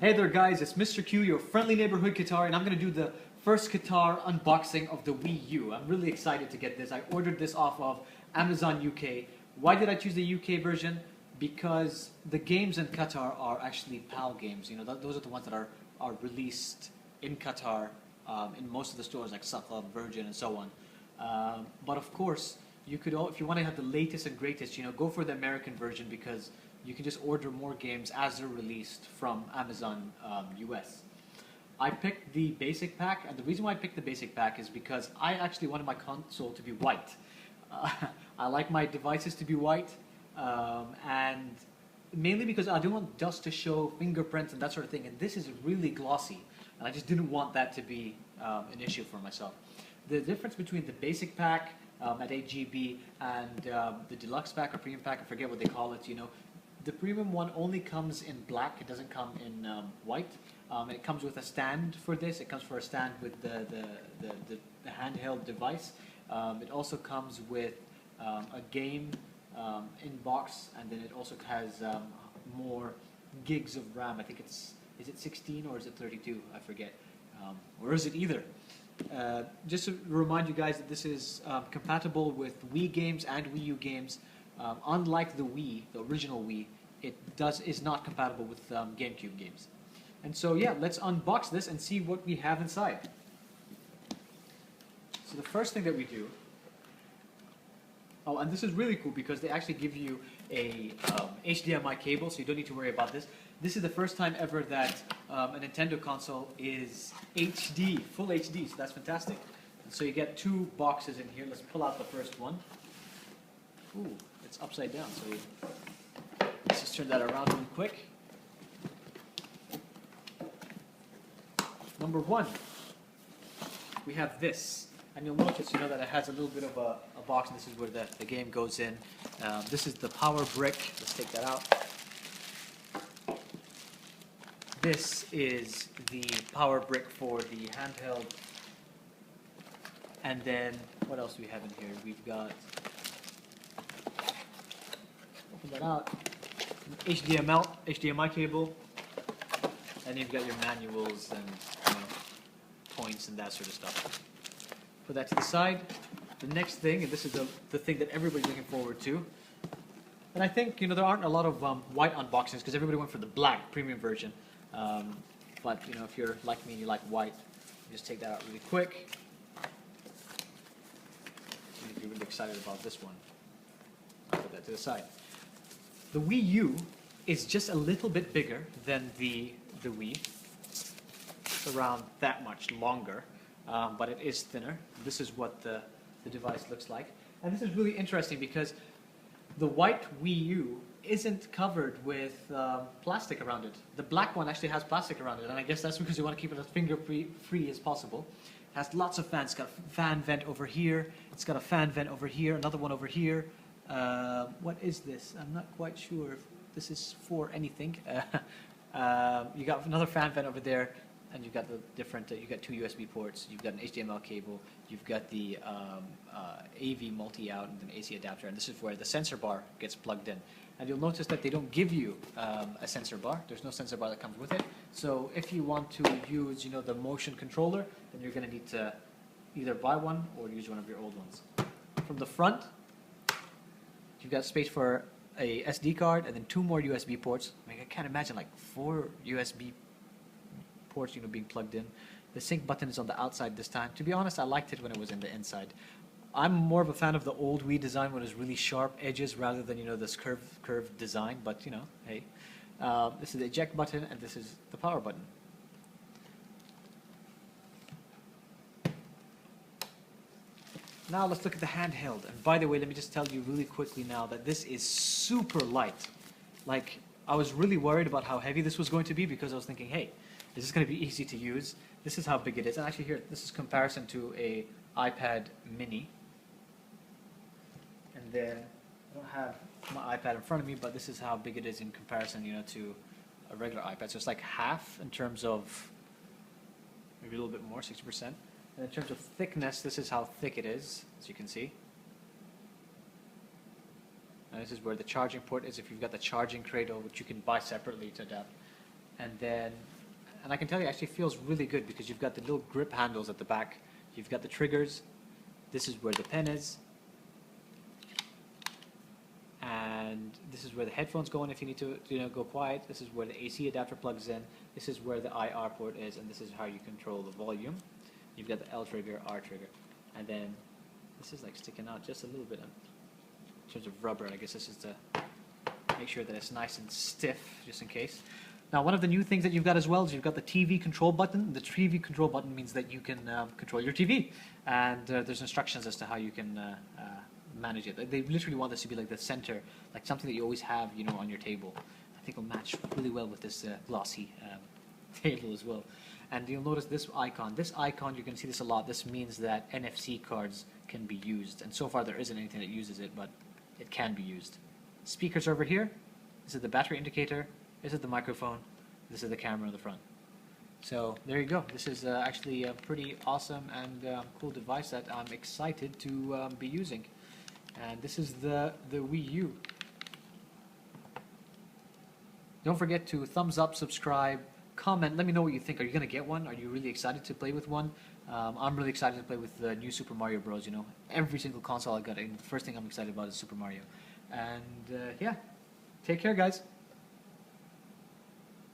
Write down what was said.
Hey there guys, it's Mr. Q, your friendly neighborhood Qatar, and I'm going to do the first Qatar unboxing of the Wii U. I'm really excited to get this. I ordered this off of Amazon UK. Why did I choose the UK version? Because the games in Qatar are actually PAL games. You know, those are the ones that are released in Qatar in most of the stores like Club, Virgin, and so on. But of course, you could, if you want to have the latest and greatest, you know, go for the American version because you can just order more games as they're released from Amazon US. I picked the basic pack, and the reason why I picked the basic pack is because I actually wanted my console to be white. I like my devices to be white, and mainly because I don't want dust to show, fingerprints and that sort of thing, and this is really glossy, and I just didn't want that to be an issue for myself. The difference between the basic pack at 8 GB and the deluxe pack or premium pack, I forget what they call it, you know, the premium one only comes in black, it doesn't come in white. It comes with a stand for this, it comes for a stand with the handheld device. It also comes with a game in box, and then it also has more gigs of RAM. I think is it 16 or is it 32? I forget. Or is it either? Just to remind you guys that this is compatible with Wii games and Wii U games. Unlike the Wii, the original Wii, it is not compatible with GameCube games. And so yeah, let's unbox this and see what we have inside. So the first thing that we do, oh, and this is really cool because they actually give you a HDMI cable, so you don't need to worry about this. This is the first time ever that a Nintendo console is HD, full HD, so that's fantastic. And so you get two boxes in here. Let's pull out the first one. Ooh, it's upside down, so let's just turn that around real quick. Number one, we have this. And you'll notice, you know, that it has a little bit of a box, and this is where the game goes in. This is the power brick. Let's take that out. This is the power brick for the handheld. And then, what else do we have in here? We've got, open that out, HDMI cable, and you've got your manuals and, you know, points and that sort of stuff. Put that to the side. The next thing, and this is the thing that everybody's looking forward to, and I think, you know, there aren't a lot of white unboxings because everybody went for the black premium version. But you know, if you're like me and you like white, you just take that out really quick. If you're really excited about this one, I'll put that to the side. The Wii U is just a little bit bigger than the Wii. It's around that much longer, but it is thinner. This is what the device looks like. And this is really interesting because the white Wii U isn't covered with plastic around it. The black one actually has plastic around it, and I guess that's because you want to keep it as finger-free as possible. It has lots of fans. It's got a fan vent over here. It's got a fan vent over here, another one over here. What is this? I'm not quite sure if this is for anything. You got another fan vent over there, and you've got the different, you got two USB ports, you've got an HDMI cable, you've got the AV multi-out and an AC adapter, and this is where the sensor bar gets plugged in. And you'll notice that they don't give you a sensor bar. There's no sensor bar that comes with it. So if you want to use, you know, the motion controller, then you're going to need to either buy one or use one of your old ones. From the front, you've got space for a SD card and then two more USB ports. I mean, I can't imagine like 4 USB ports, you know, being plugged in. The sync button is on the outside this time. To be honest, I liked it when it was in the inside. I'm more of a fan of the old Wii design when it was really sharp edges rather than, you know, this curved design, but, you know, hey. This is the eject button, and this is the power button. Now let's look at the handheld. And by the way, let me just tell you really quickly now that this is super light. Like, I was really worried about how heavy this was going to be because I was thinking, hey, is this going to be easy to use? This is how big it is. And actually here, this is comparison to a iPad mini. And then, I don't have my iPad in front of me, but this is how big it is in comparison, you know, to a regular iPad. So it's like half in terms of, maybe a little bit more, 60%. And in terms of thickness, this is how thick it is, as you can see. And this is where the charging port is if you've got the charging cradle, which you can buy separately to adapt. And then, and I can tell you, it actually feels really good because you've got the little grip handles at the back. You've got the triggers. This is where the pen is. And this is where the headphones go in if you need to go quiet. This is where the AC adapter plugs in. This is where the IR port is, and this is how you control the volume. You've got the L trigger, R trigger, and then this is like sticking out just a little bit in terms of rubber. I guess this is to make sure that it's nice and stiff, just in case. Now, one of the new things that you've got as well is you've got the TV control button. The TV control button means that you can control your TV, and there's instructions as to how you can manage it. They literally want this to be like the center, like something that you always have, on your table. I think it'll match really well with this glossy table as well. And you'll notice this icon. This icon, you're going to see this a lot. This means that NFC cards can be used, and so far there isn't anything that uses it, but it can be used. Speakers over here. This is the battery indicator. This is the microphone. This is the camera in the front. So there you go. This is actually a pretty awesome and cool device that I'm excited to be using. And this is the Wii U. Don't forget to thumbs up, subscribe, comment. Let me know what you think. Are you going to get one? Are you really excited to play with one? I'm really excited to play with the new Super Mario Bros. Every single console I got, and the first thing I'm excited about is Super Mario. And yeah, take care, guys.